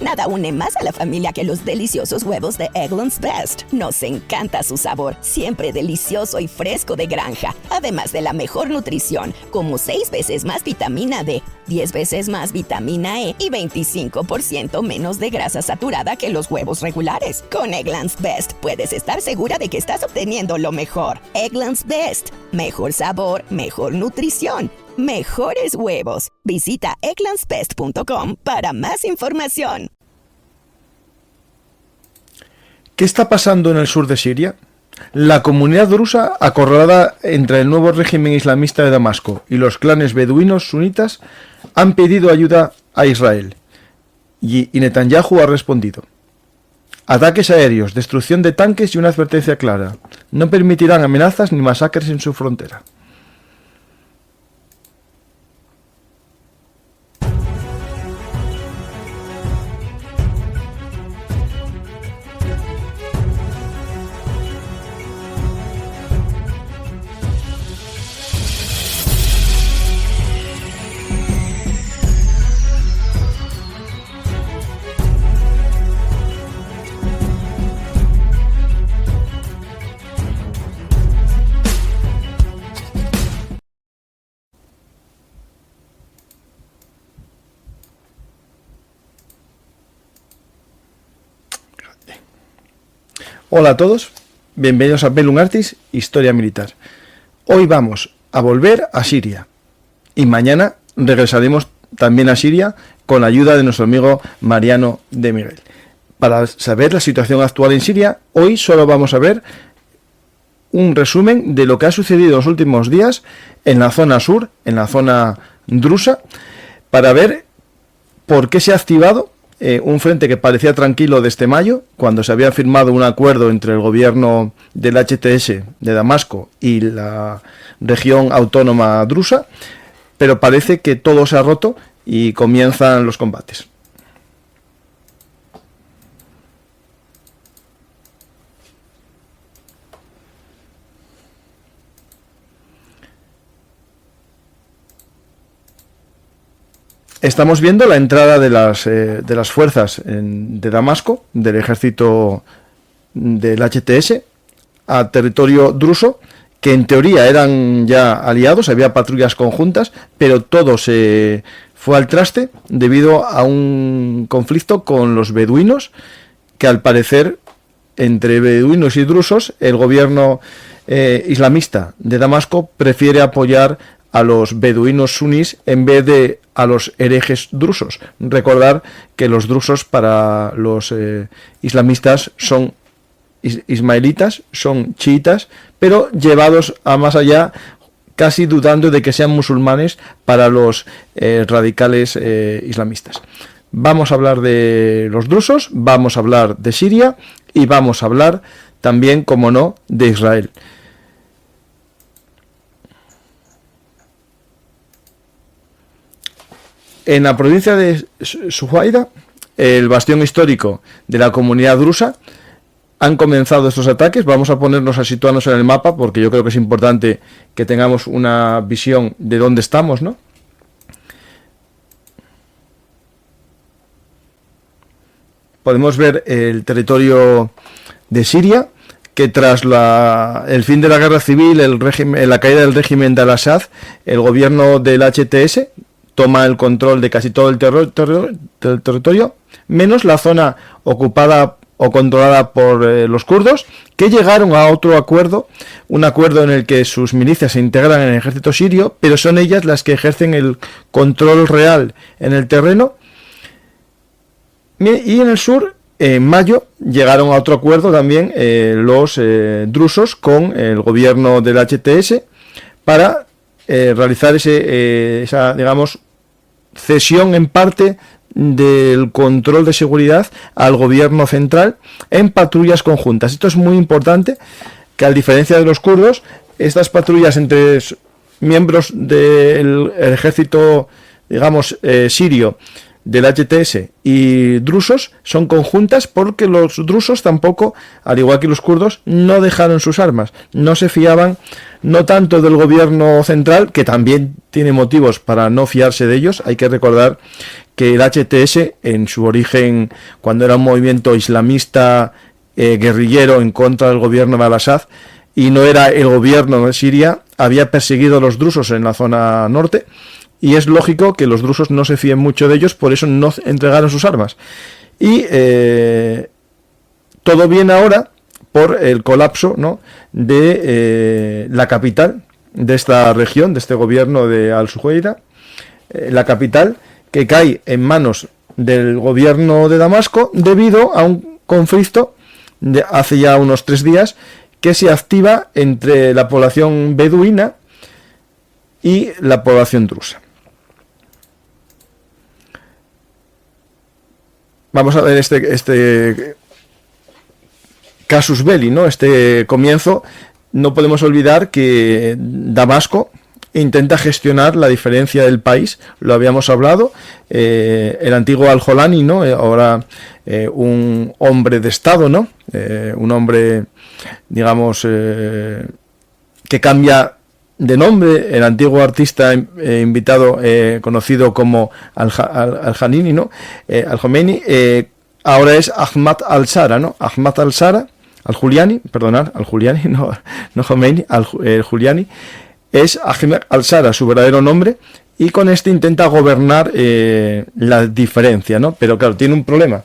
Nada une más a la familia que los deliciosos huevos de Eggland's Best. Nos encanta su sabor, siempre delicioso y fresco de granja. Además de la mejor nutrición, como 6 veces más vitamina D, 10 veces más vitamina E y 25% menos de grasa saturada que los huevos regulares. Con Eggland's Best puedes estar segura de que estás obteniendo lo mejor. Eggland's Best. Mejor sabor, mejor nutrición, mejores huevos. Visita egglandsbest.com para más información. ¿Qué está pasando en el sur de Siria? La comunidad drusa, acorralada entre el nuevo régimen islamista de Damasco y los clanes beduinos sunitas, han pedido ayuda a Israel. Y Netanyahu ha respondido. Ataques aéreos, destrucción de tanques y una advertencia clara. No permitirán amenazas ni masacres en su frontera. Hola a todos, bienvenidos a Bellum Artis, Historia Militar. Hoy vamos a volver a Siria y mañana regresaremos también a Siria con la ayuda de nuestro amigo Mariano de Miguel. Para saber la situación actual en Siria, hoy solo vamos a ver un resumen de lo que ha sucedido en los últimos días en la zona sur, en la zona drusa, para ver por qué se ha activado un frente que parecía tranquilo desde mayo, cuando se había firmado un acuerdo entre el gobierno del HTS de Damasco y la región autónoma drusa, pero parece que todo se ha roto y comienzan los combates. Estamos viendo la entrada de las fuerzas de Damasco, del ejército del HTS, a territorio druso, que en teoría eran ya aliados, había patrullas conjuntas, pero todo se fue al traste debido a un conflicto con los beduinos, que al parecer, entre beduinos y drusos, el gobierno islamista de Damasco prefiere apoyar a los beduinos sunís en vez de a los herejes drusos. Recordar que los drusos para los islamistas son ismaelitas, son chiitas, pero llevados a más allá, casi dudando de que sean musulmanes para los radicales islamistas. Vamos a hablar de los drusos, vamos a hablar de Siria y vamos a hablar también, como no, de Israel. En la provincia de Suhaida, el bastión histórico de la comunidad drusa, han comenzado estos ataques. Vamos a ponernos a situarnos en el mapa, porque yo creo que es importante que tengamos una visión de dónde estamos, ¿no? Podemos ver el territorio de Siria, que tras el fin de la guerra civil, la caída del régimen de Al-Assad, el gobierno del HTS toma el control de casi todo el territorio, menos la zona ocupada o controlada por los kurdos, que llegaron a otro acuerdo, un acuerdo en el que sus milicias se integran en el ejército sirio, pero son ellas las que ejercen el control real en el terreno. Y en el sur, en mayo, llegaron a otro acuerdo también los drusos con el gobierno del HTS para realizar esa, digamos, cesión en parte del control de seguridad al gobierno central en patrullas conjuntas. Esto es muy importante, que a diferencia de los kurdos, estas patrullas entre miembros del ejército, digamos, sirio, del HTS y drusos son conjuntas, porque los drusos tampoco, al igual que los kurdos, no dejaron sus armas, no se fiaban no tanto del gobierno central, que también tiene motivos para no fiarse de ellos. Hay que recordar que el HTS, en su origen, cuando era un movimiento islamista guerrillero en contra del gobierno de Al-Assad, y no era el gobierno de Siria, había perseguido a los drusos en la zona norte, y es lógico que los drusos no se fíen mucho de ellos, por eso no entregaron sus armas. Y todo viene ahora por el colapso, ¿no?, de la capital de esta región, de este gobierno de Al-Sujaira, la capital, que cae en manos del gobierno de Damasco debido a un conflicto de hace ya unos 3 días que se activa entre la población beduina y la población drusa. Vamos a ver este casus belli, ¿no? Este comienzo. No podemos olvidar que Damasco intenta gestionar la diferencia del país, lo habíamos hablado, el antiguo Al-Jolani, ¿no?, ahora un hombre de Estado, ¿no?, un hombre, digamos, que cambia de nombre, el antiguo artista invitado conocido como Al-Janini, ¿no?, Al-Jomeini, ahora es Ahmad al-Sara, ¿no?, Ahmad al-Sara, Al-Juliani, perdonad, Al-Juliani, no Jomeini, Al-Juliani, es Ahmed al-Sara, su verdadero nombre, y con este intenta gobernar la diferencia, ¿no? Pero claro, tiene un problema.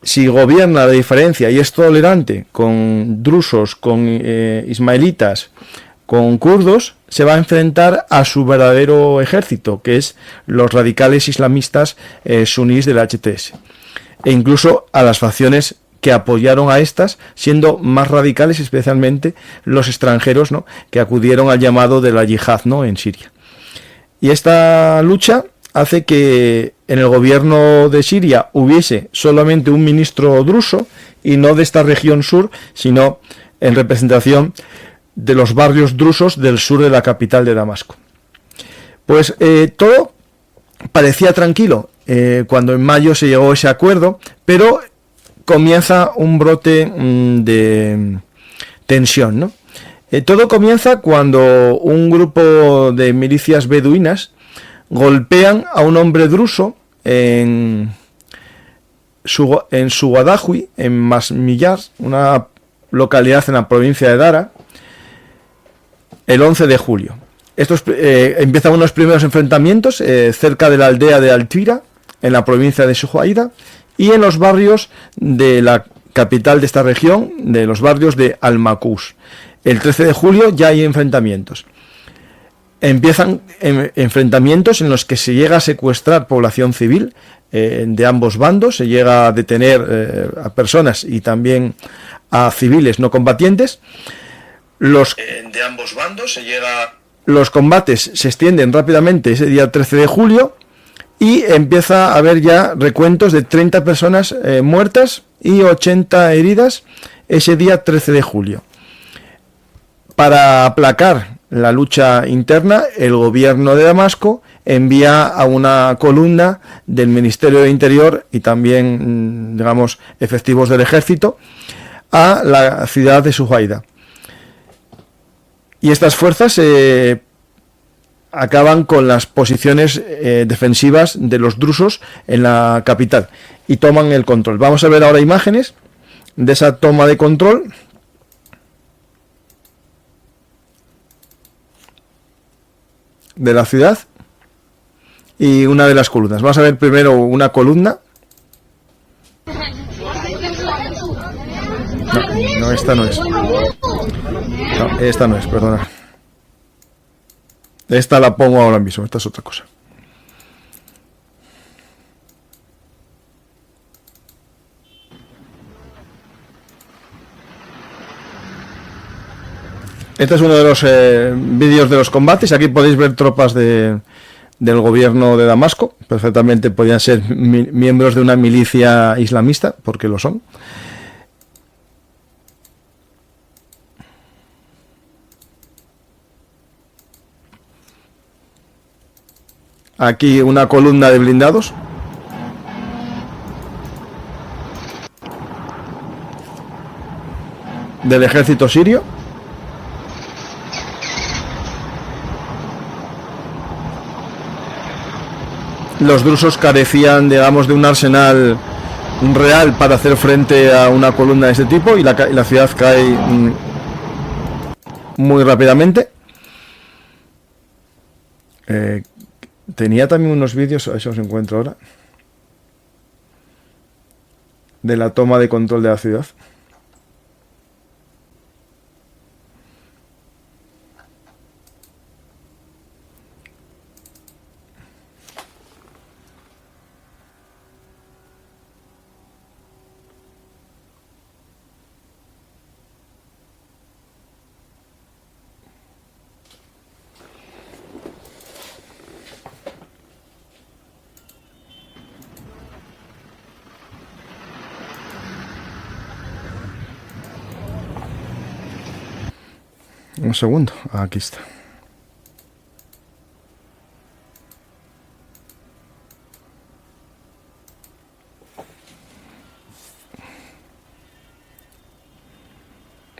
Si gobierna la diferencia y es tolerante con drusos, con ismaelitas, con kurdos, se va a enfrentar a su verdadero ejército, que es los radicales islamistas sunís del HTS, e incluso a las facciones que apoyaron a estas, siendo más radicales especialmente los extranjeros, ¿no?, que acudieron al llamado de la yihad, ¿no?, en Siria. Y esta lucha hace que en el gobierno de Siria hubiese solamente un ministro druso, y no de esta región sur, sino en representación de los barrios drusos del sur de la capital de Damasco. Pues todo parecía tranquilo cuando en mayo se llegó a ese acuerdo, pero comienza un brote de tensión, ¿no? Todo comienza cuando un grupo de milicias beduinas golpean a un hombre druso en Sugadajui, en Masmiyar, una localidad en la provincia de Dara, el 11 de julio. Estos empiezan unos primeros enfrentamientos cerca de la aldea de Altira, en la provincia de Suhaida, y en los barrios de la capital de esta región, de los barrios de Al-Makus. El 13 de julio ya hay enfrentamientos. Empiezan enfrentamientos en los que se llega a secuestrar población civil de ambos bandos, se llega a detener a personas y también a civiles no combatientes. De ambos bandos se llega... Los combates se extienden rápidamente ese día 13 de julio, y empieza a haber ya recuentos de 30 personas muertas y 80 heridas ese día 13 de julio. Para aplacar la lucha interna, el gobierno de Damasco envía a una columna del Ministerio de Interior y también, digamos, efectivos del ejército a la ciudad de Suhaida. Y estas fuerzas acaban con las posiciones defensivas de los drusos en la capital y toman el control. Vamos a ver ahora imágenes de esa toma de control. De la ciudad y una de las columnas. Vamos a ver primero una columna. No, esta no es. No, esta no es, perdona. Esta la pongo ahora mismo, esta es otra cosa. Este es uno de los vídeos de los combates. Aquí podéis ver tropas del gobierno de Damasco. Perfectamente podían ser miembros de una milicia islamista, porque lo son. Aquí una columna de blindados. Del ejército sirio. los drusos carecían, digamos, de un arsenal real para hacer frente a una columna de este tipo, y la ciudad cae muy rápidamente. Tenía también unos vídeos, eso os encuentro ahora, de la toma de control de la ciudad. Un segundo, aquí está.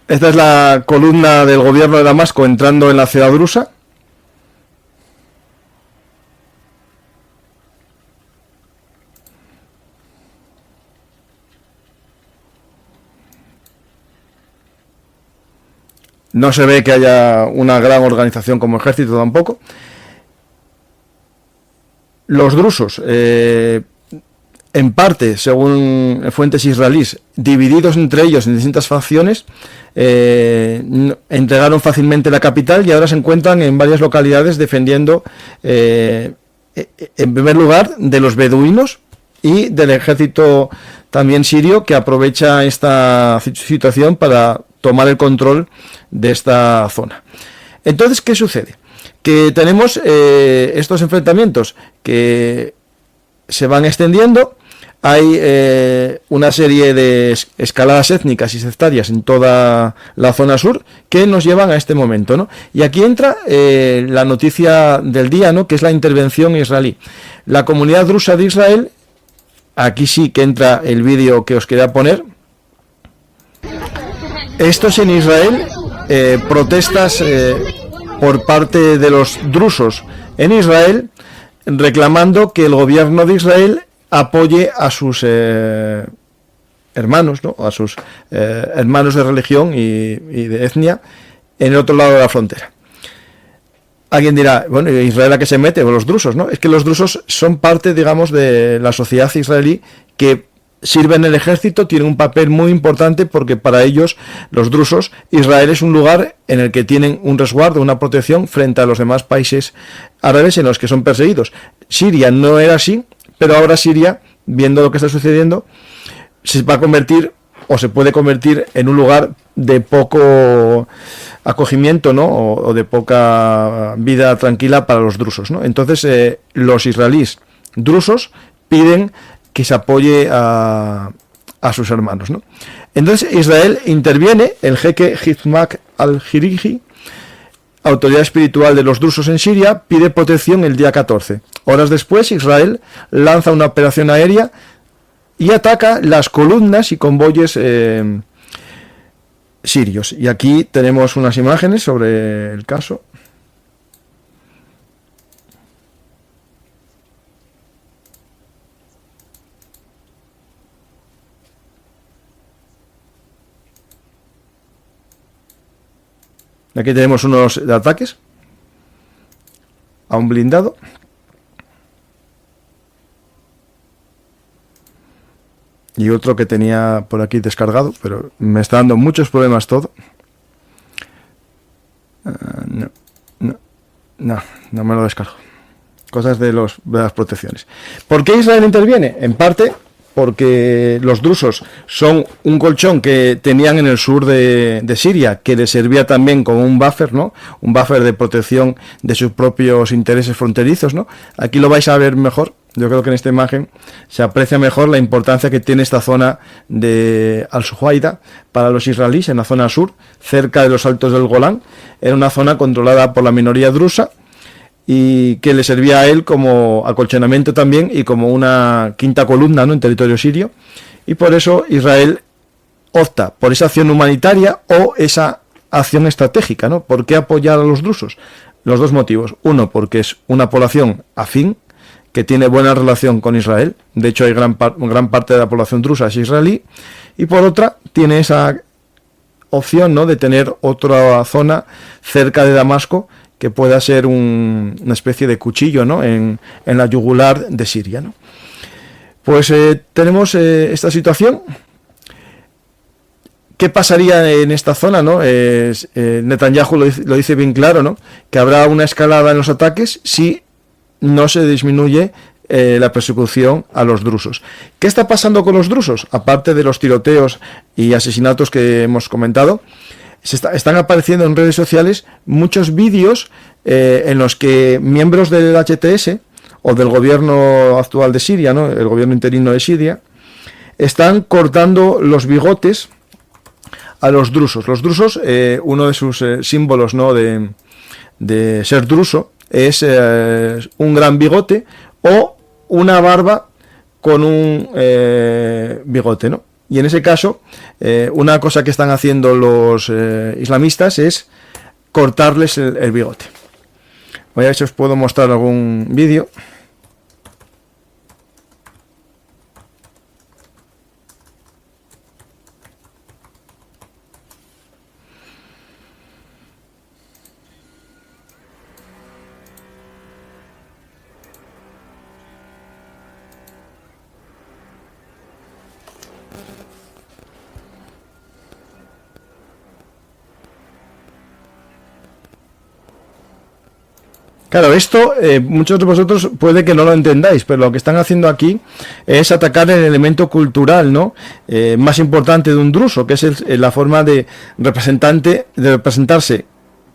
Esta es la columna del gobierno de Damasco entrando en la ciudad drusa. No se ve que haya una gran organización como ejército tampoco. Los drusos, en parte, según fuentes israelíes, divididos entre ellos en distintas facciones, entregaron fácilmente la capital y ahora se encuentran en varias localidades defendiendo, en primer lugar, de los beduinos y del ejército también sirio, que aprovecha esta situación para tomar el control de esta zona. Entonces, ¿qué sucede? Que tenemos estos enfrentamientos que se van extendiendo. Hay una serie de escaladas étnicas y sectarias en toda la zona sur que nos llevan a este momento, ¿no? Y aquí entra la noticia del día, ¿no? Que es la intervención israelí. La comunidad drusa de Israel, aquí sí que entra el vídeo que os quería poner. Esto es en Israel, protestas por parte de los drusos en Israel, reclamando que el gobierno de Israel apoye a sus hermanos, ¿no? A sus hermanos de religión y de etnia en el otro lado de la frontera. Alguien dirá, bueno, ¿Israel a qué se mete? O los drusos, ¿no? Es que los drusos son parte, digamos, de la sociedad israelí que sirven en el ejército, tienen un papel muy importante porque para ellos, los drusos, Israel es un lugar en el que tienen un resguardo, una protección frente a los demás países árabes en los que son perseguidos. Siria no era así, pero ahora Siria, viendo lo que está sucediendo, se va a convertir o se puede convertir en un lugar de poco acogimiento, ¿no? O de poca vida tranquila para los drusos, ¿no? Entonces los israelíes drusos piden que se apoye a sus hermanos, ¿no? Entonces Israel interviene, el jeque Hizmak al-Jiriji, autoridad espiritual de los drusos en Siria, pide protección el día 14. Horas después, Israel lanza una operación aérea y ataca las columnas y convoyes sirios. Y aquí tenemos unas imágenes sobre el caso. Aquí tenemos unos ataques a un blindado. Y otro que tenía por aquí descargado, pero me está dando muchos problemas todo. No me lo descargo. Cosas de las protecciones. ¿Por qué Israel interviene? En parte porque los drusos son un colchón que tenían en el sur de Siria, que les servía también como un buffer, ¿no? Un buffer de protección de sus propios intereses fronterizos, ¿no? Aquí lo vais a ver mejor. Yo creo que en esta imagen se aprecia mejor la importancia que tiene esta zona de Al-Suhaida para los israelíes, en la zona sur, cerca de los altos del Golán. Era una zona controlada por la minoría drusa y que le servía a él como acolchonamiento también y como una quinta columna, ¿no?, en territorio sirio. Y por eso Israel opta por esa acción humanitaria o esa acción estratégica, ¿no? ¿Por qué apoyar a los drusos? Los dos motivos. Uno, porque es una población afín, que tiene buena relación con Israel. De hecho, hay gran parte de la población drusa es israelí. Y por otra, tiene esa opción, ¿no?, de tener otra zona cerca de Damasco que pueda ser una especie de cuchillo, ¿no?, en la yugular de Siria, ¿no? Pues tenemos esta situación. ¿Qué pasaría en esta zona, no? Netanyahu lo dice bien claro, ¿no?, que habrá una escalada en los ataques si no se disminuye la persecución a los drusos. ¿Qué está pasando con los drusos? Aparte de los tiroteos y asesinatos que hemos comentado, están apareciendo en redes sociales muchos vídeos en los que miembros del HTS o del gobierno actual de Siria, ¿no?, el gobierno interino de Siria, están cortando los bigotes a los drusos. Los drusos, uno de sus símbolos, ¿no?, de ser druso es un gran bigote o una barba con un bigote, ¿no? Y en ese caso, una cosa que están haciendo los islamistas es cortarles el bigote. Voy a ver si os puedo mostrar algún vídeo. Claro, esto muchos de vosotros puede que no lo entendáis, pero lo que están haciendo aquí es atacar el elemento cultural, ¿no?, más importante de un druso, que es la forma de representarse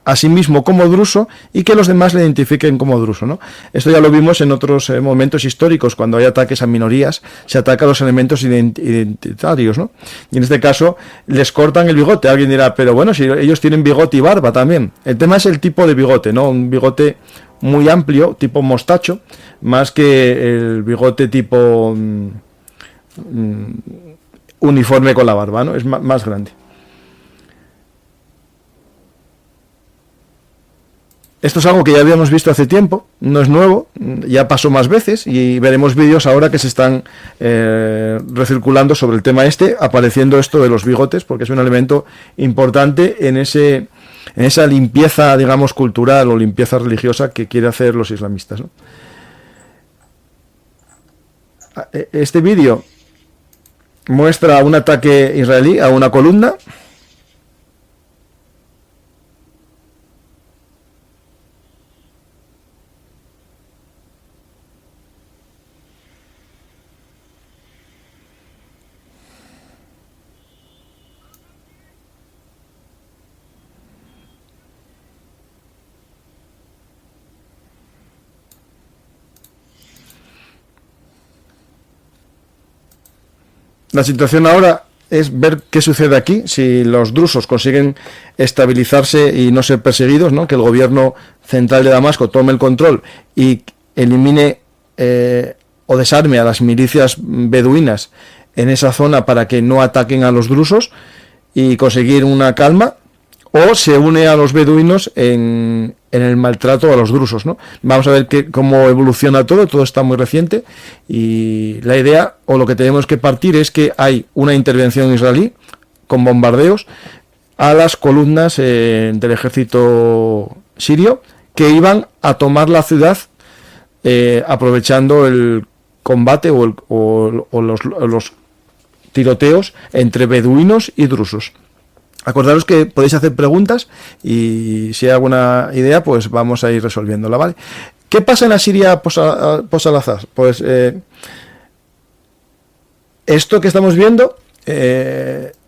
a sí mismo como druso y que los demás le identifiquen como druso, ¿no? Esto ya lo vimos en otros momentos históricos, cuando hay ataques a minorías, se ataca a los elementos identitarios, ¿no? Y en este caso les cortan el bigote. Alguien dirá, pero bueno, si ellos tienen bigote y barba también. El tema es el tipo de bigote, ¿no? Un bigote muy amplio, tipo mostacho, más que el bigote tipo uniforme con la barba, ¿no? Es más grande. Esto es algo que ya habíamos visto hace tiempo, no es nuevo, ya pasó más veces y veremos vídeos ahora que se están recirculando sobre el tema apareciendo esto de los bigotes, porque es un elemento importante en esa limpieza, digamos, cultural o limpieza religiosa que quieren hacer los islamistas, ¿no? Este vídeo muestra un ataque israelí a una columna. La situación ahora es ver qué sucede aquí, si los drusos consiguen estabilizarse y no ser perseguidos, ¿no?, que el gobierno central de Damasco tome el control y elimine o desarme a las milicias beduinas en esa zona para que no ataquen a los drusos y conseguir una calma, o se une a los beduinos en el maltrato a los drusos, ¿no? Vamos a ver cómo evoluciona todo está muy reciente y la idea o lo que tenemos que partir es que hay una intervención israelí con bombardeos a las columnas del ejército sirio que iban a tomar la ciudad aprovechando el combate o los tiroteos entre beduinos y drusos. Acordaros que podéis hacer preguntas y si hay alguna idea, pues vamos a ir resolviéndola, ¿vale? ¿Qué pasa en la Siria post-al-Assad? Pues esto que estamos viendo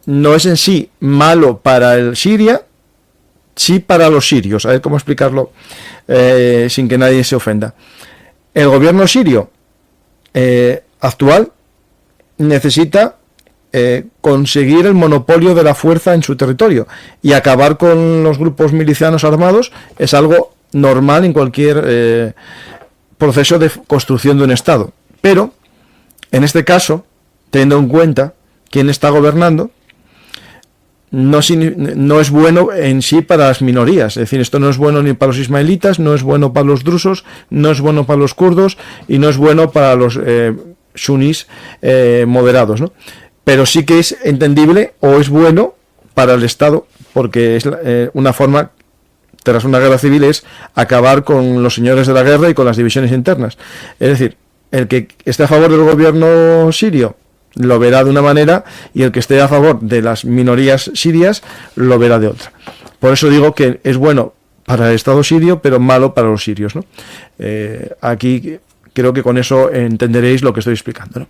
no es en sí malo para el Siria, sí para los sirios. A ver cómo explicarlo sin que nadie se ofenda. El gobierno sirio actual necesita conseguir el monopolio de la fuerza en su territorio y acabar con los grupos milicianos armados es algo normal en cualquier proceso de construcción de un Estado. Pero, en este caso, teniendo en cuenta quién está gobernando, no es bueno en sí para las minorías. Es decir, esto no es bueno ni para los ismaelitas, no es bueno para los drusos, no es bueno para los kurdos y no es bueno para los sunís moderados, ¿no? Pero sí que es entendible o es bueno para el Estado, porque es una forma, tras una guerra civil, es acabar con los señores de la guerra y con las divisiones internas. Es decir, el que esté a favor del gobierno sirio lo verá de una manera y el que esté a favor de las minorías sirias lo verá de otra. Por eso digo que es bueno para el Estado sirio, pero malo para los sirios, ¿no? Aquí creo que con eso entenderéis lo que estoy explicando, ¿no?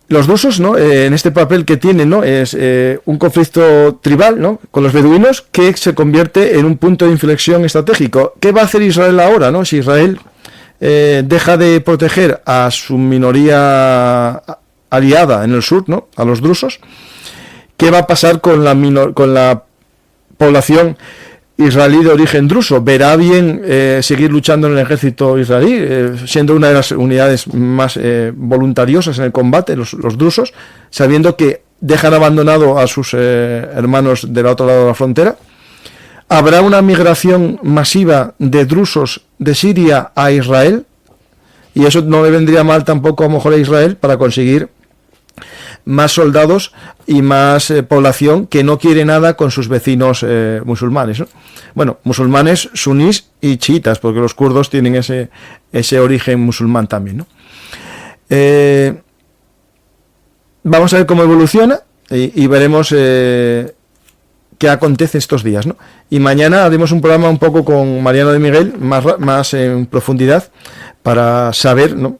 Los drusos, ¿no? En este papel que tienen, ¿no? Es un conflicto tribal, ¿no? Con los beduinos, que se convierte en un punto de inflexión estratégico. ¿Qué va a hacer Israel ahora, ¿no? Si Israel deja de proteger a su minoría aliada en el sur, ¿no? A los drusos, ¿qué va a pasar con la población israelí de origen druso? ¿Verá bien seguir luchando en el ejército israelí, siendo una de las unidades más voluntariosas en el combate, los drusos, sabiendo que dejan abandonado a sus hermanos del otro lado de la frontera? ¿Habrá una migración masiva de drusos de Siria a Israel? Y eso no le vendría mal tampoco a lo mejor a Israel para conseguir más soldados y más población que no quiere nada con sus vecinos musulmanes, ¿no? Bueno, musulmanes sunís y chiitas, porque los kurdos tienen ese origen musulmán también, ¿no? Vamos a ver cómo evoluciona y veremos qué acontece estos días, ¿no? Y mañana haremos un programa un poco con Mariano de Miguel, más en profundidad, para saber, ¿no?,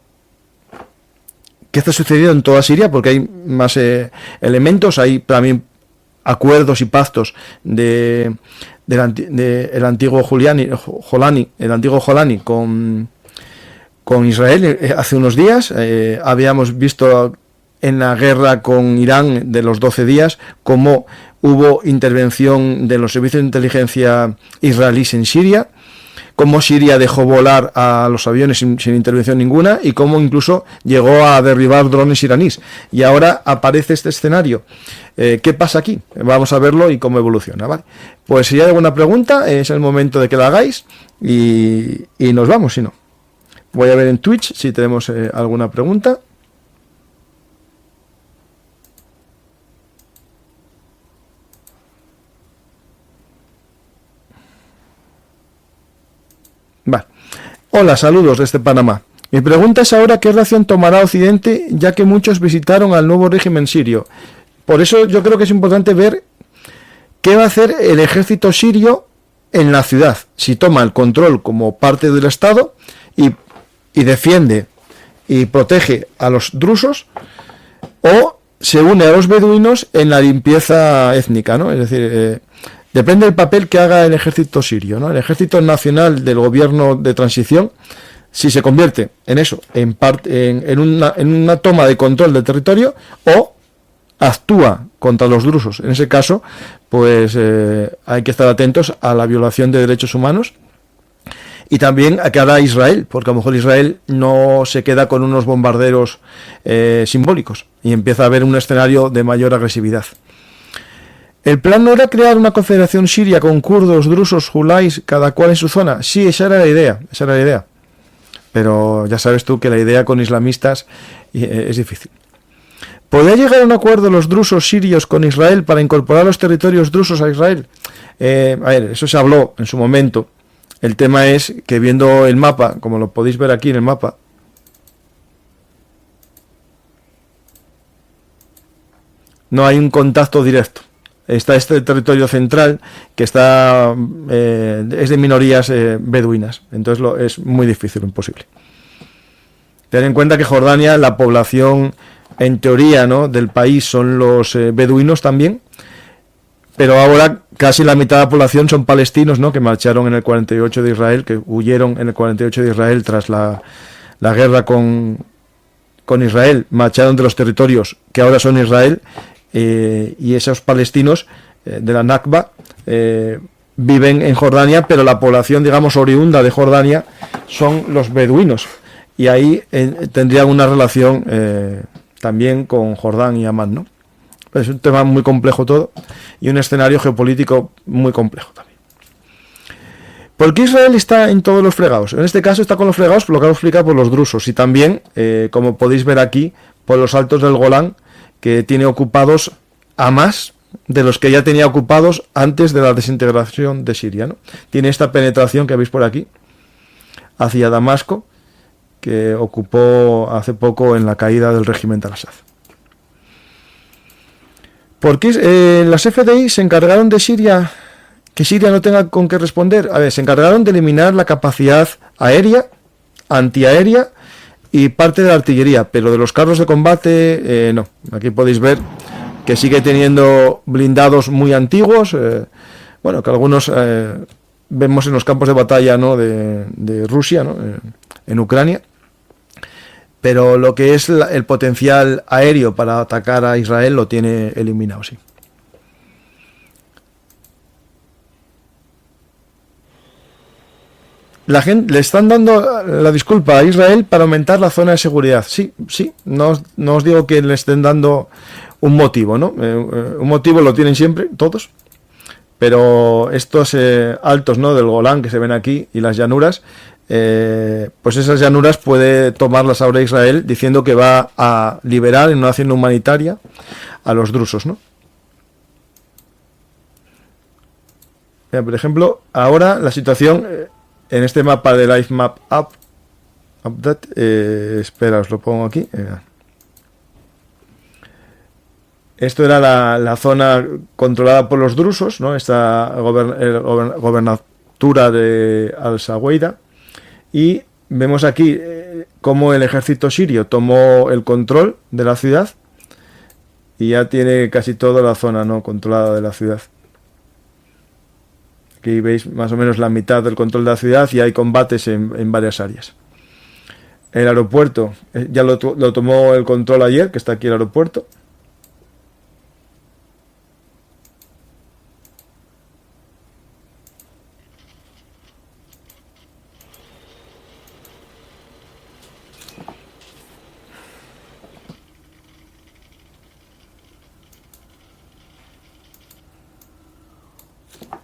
qué está sucediendo en toda Siria, porque hay más elementos, hay también acuerdos y pactos del antiguo Jolani con Israel hace unos días. Habíamos visto en la guerra con Irán de los 12 días cómo hubo intervención de los servicios de inteligencia israelíes en Siria, cómo Siria dejó volar a los aviones sin intervención ninguna y cómo incluso llegó a derribar drones iraníes. Y ahora aparece este escenario. ¿Qué pasa aquí? Vamos a verlo y cómo evoluciona, ¿vale? Pues si hay alguna pregunta, es el momento de que la hagáis y nos vamos, si no. Voy a ver en Twitch si tenemos alguna pregunta. Vale. Hola, saludos desde Panamá. Mi pregunta es ahora qué reacción tomará Occidente, ya que muchos visitaron al nuevo régimen sirio. Por eso yo creo que es importante ver qué va a hacer el ejército sirio en la ciudad. Si toma el control como parte del Estado y defiende y protege a los drusos, o se une a los beduinos en la limpieza étnica, ¿no? Es decir, depende del papel que haga el ejército sirio, ¿no? El ejército nacional del gobierno de transición, si se convierte en eso, en una toma de control del territorio, o actúa contra los drusos. En ese caso, pues hay que estar atentos a la violación de derechos humanos y también a que hará Israel, porque a lo mejor Israel no se queda con unos bombarderos simbólicos y empieza a haber un escenario de mayor agresividad. ¿El plan no era crear una confederación siria con kurdos, drusos, juláis, cada cual en su zona? Sí, esa era la idea. Pero ya sabes tú que la idea con islamistas es difícil. ¿Podría llegar a un acuerdo los drusos sirios con Israel para incorporar los territorios drusos a Israel? A ver, eso se habló en su momento. El tema es que viendo el mapa, como lo podéis ver aquí en el mapa, no hay un contacto directo. Está este territorio central que es de minorías beduinas, entonces es muy difícil, imposible. Ten en cuenta que Jordania, la población en teoría, ¿no?, del país son los beduinos también, pero ahora casi la mitad de la población son palestinos, ¿no?, que marcharon en el 48 de Israel, que huyeron en el 48 de Israel tras la guerra con Israel, marcharon de los territorios que ahora son Israel. Y esos palestinos de la Nakba viven en Jordania, pero la población, digamos, oriunda de Jordania son los beduinos, y ahí tendrían una relación también con Jordán y Amán, ¿no? Es un tema muy complejo todo y un escenario geopolítico muy complejo también. ¿Por qué Israel está en todos los fregados? En este caso está con los fregados, por lo que lo explica, por los drusos y también, como podéis ver aquí, por los altos del Golán, que tiene ocupados a más de los que ya tenía ocupados antes de la desintegración de Siria, ¿no? Tiene esta penetración que veis por aquí hacia Damasco, que ocupó hace poco en la caída del régimen de Al-Assad. ¿Por qué las FDI se encargaron de Siria, que Siria no tenga con qué responder? A ver, se encargaron de eliminar la capacidad aérea, antiaérea y parte de la artillería, pero de los carros de combate no. Aquí podéis ver que sigue teniendo blindados muy antiguos, bueno, que algunos vemos en los campos de batalla, ¿no?, de Rusia, ¿no?, en Ucrania, pero lo que es el potencial aéreo para atacar a Israel lo tiene eliminado, sí. La gente le están dando la disculpa a Israel para aumentar la zona de seguridad. Sí, no os digo que le estén dando un motivo, ¿no? Un motivo lo tienen siempre, todos. Pero estos altos, ¿no?, del Golán que se ven aquí y las llanuras, pues esas llanuras puede tomarlas ahora Israel diciendo que va a liberar en una acción humanitaria a los drusos, ¿no? Mira, por ejemplo, ahora la situación en este mapa de Live Map Update, espera, os lo pongo aquí. Esto era la zona controlada por los drusos, ¿no? Esta gobernatura de Al-Saweida. Y vemos aquí cómo el ejército sirio tomó el control de la ciudad y ya tiene casi toda la zona, ¿no?, controlada de la ciudad. Aquí veis más o menos la mitad del control de la ciudad y hay combates en varias áreas. El aeropuerto, ya lo tomó el control ayer, que está aquí el aeropuerto.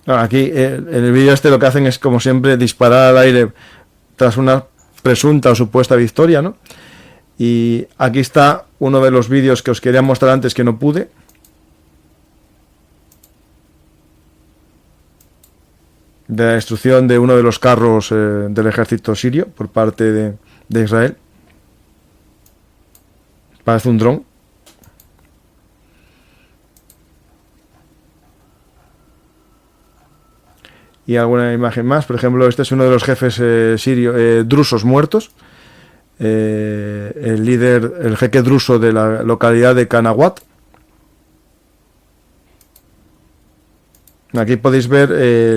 Aquí en el vídeo lo que hacen es, como siempre, disparar al aire tras una presunta o supuesta victoria, ¿no? Y aquí está uno de los vídeos que os quería mostrar antes que no pude. De la destrucción de uno de los carros del ejército sirio por parte de Israel. Parece un dron. Y alguna imagen más, por ejemplo, este es uno de los jefes sirios drusos muertos, el líder, el jeque druso de la localidad de Kanawat. Aquí podéis ver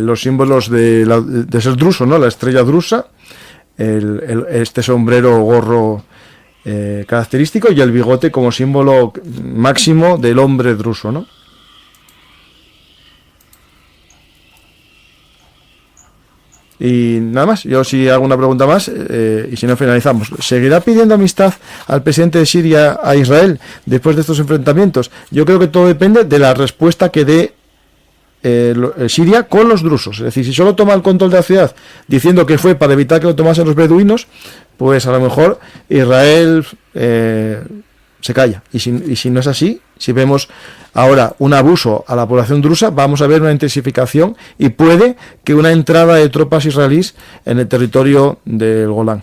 los símbolos de ser druso, ¿no? La estrella drusa, este sombrero gorro característico y el bigote como símbolo máximo del hombre druso, ¿no? Y nada más, yo si hago una pregunta más y si no finalizamos. ¿Seguirá pidiendo amistad al presidente de Siria a Israel después de estos enfrentamientos? Yo creo que todo depende de la respuesta que dé Siria con los drusos. Es decir, si solo toma el control de la ciudad diciendo que fue para evitar que lo tomasen los beduinos, pues a lo mejor Israel se calla. Y si no es así, si vemos ahora un abuso a la población drusa, vamos a ver una intensificación y puede que una entrada de tropas israelíes en el territorio del Golán.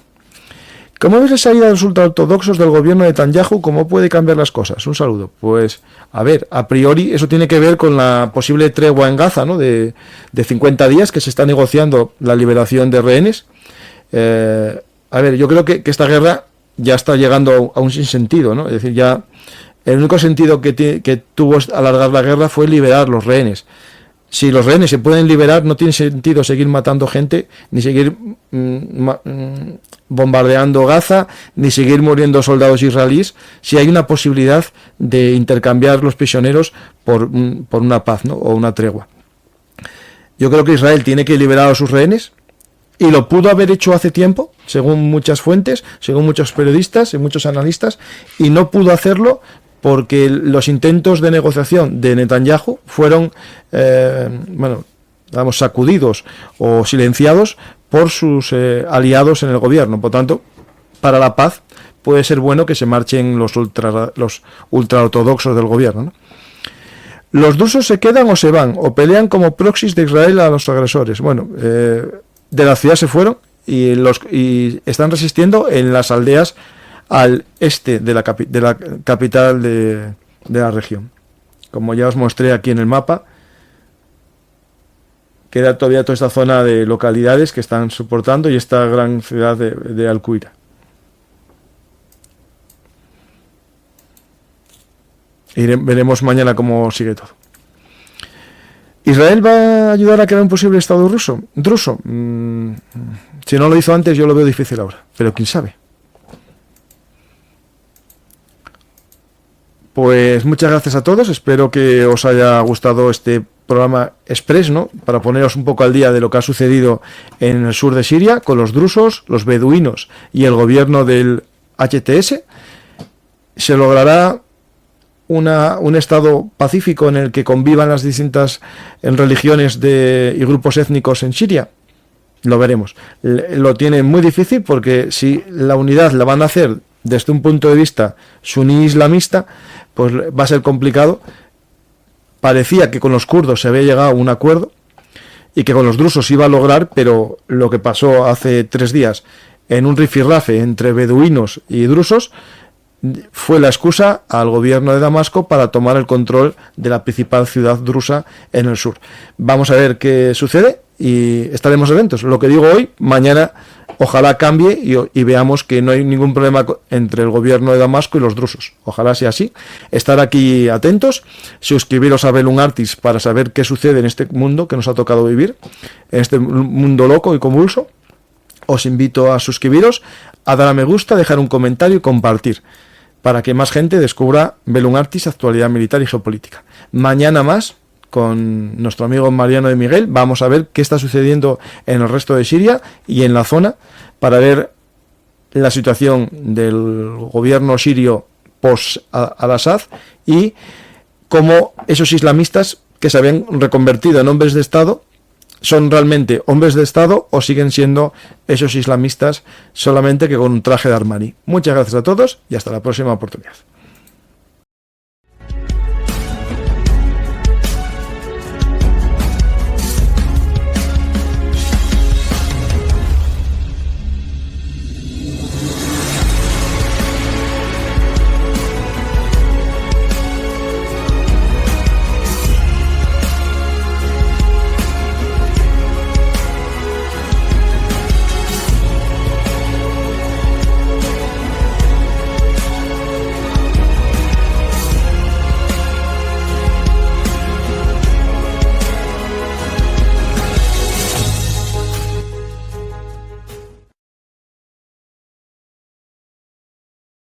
¿Cómo ves la salida de los ultraortodoxos del gobierno de Netanyahu? ¿Cómo puede cambiar las cosas? Un saludo. Pues, a ver, a priori eso tiene que ver con la posible tregua en Gaza, ¿no?, de 50 días que se está negociando la liberación de rehenes. A ver, yo creo que esta guerra ya está llegando a un sinsentido, ¿no? Es decir, ya el único sentido que tuvo alargar la guerra fue liberar los rehenes. Si los rehenes se pueden liberar, no tiene sentido seguir matando gente, ni seguir bombardeando Gaza, ni seguir muriendo soldados israelíes, si hay una posibilidad de intercambiar los prisioneros por una paz, ¿no?, o una tregua. Yo creo que Israel tiene que liberar a sus rehenes, y lo pudo haber hecho hace tiempo, según muchas fuentes, según muchos periodistas y muchos analistas, y no pudo hacerlo porque los intentos de negociación de Netanyahu fueron, sacudidos o silenciados por sus aliados en el gobierno. Por tanto, para la paz puede ser bueno que se marchen los ultraortodoxos del gobierno, ¿no? Los drusos se quedan o se van, o pelean como proxies de Israel a los agresores. Bueno, de la ciudad se fueron y están resistiendo en las aldeas al este de la capital de la región. Como ya os mostré aquí en el mapa, queda todavía toda esta zona de localidades que están soportando y esta gran ciudad de Al-Quira. Veremos mañana cómo sigue todo. ¿Israel va a ayudar a crear un posible Estado druso? Si no lo hizo antes, yo lo veo difícil ahora, pero quién sabe. Pues muchas gracias a todos, espero que os haya gustado este programa express, ¿no? Para poneros un poco al día de lo que ha sucedido en el sur de Siria con los drusos, los beduinos y el gobierno del HTS. Se logrará un estado pacífico en el que convivan las distintas religiones y grupos étnicos en Siria. Lo veremos. Lo tiene muy difícil porque si la unidad la van a hacer desde un punto de vista suní islamista, pues va a ser complicado. Parecía que con los kurdos se había llegado a un acuerdo y que con los drusos iba a lograr, pero lo que pasó hace 3 días en un rifirrafe entre beduinos y drusos fue la excusa al gobierno de Damasco para tomar el control de la principal ciudad drusa en el sur. Vamos a ver qué sucede y estaremos atentos. Lo que digo hoy, mañana ojalá cambie y veamos que no hay ningún problema entre el gobierno de Damasco y los drusos. Ojalá sea así. Estar aquí atentos, suscribiros a Velum Artis para saber qué sucede en este mundo que nos ha tocado vivir, en este mundo loco y convulso. Os invito a suscribiros, a dar a me gusta, dejar un comentario y compartir, para que más gente descubra Velum Artis, actualidad militar y geopolítica. Mañana más, con nuestro amigo Mariano de Miguel, vamos a ver qué está sucediendo en el resto de Siria y en la zona, para ver la situación del gobierno sirio post-al-Assad y cómo esos islamistas que se habían reconvertido en hombres de Estado son realmente hombres de Estado o siguen siendo esos islamistas solamente que con un traje de Armani. Muchas gracias a todos y hasta la próxima oportunidad.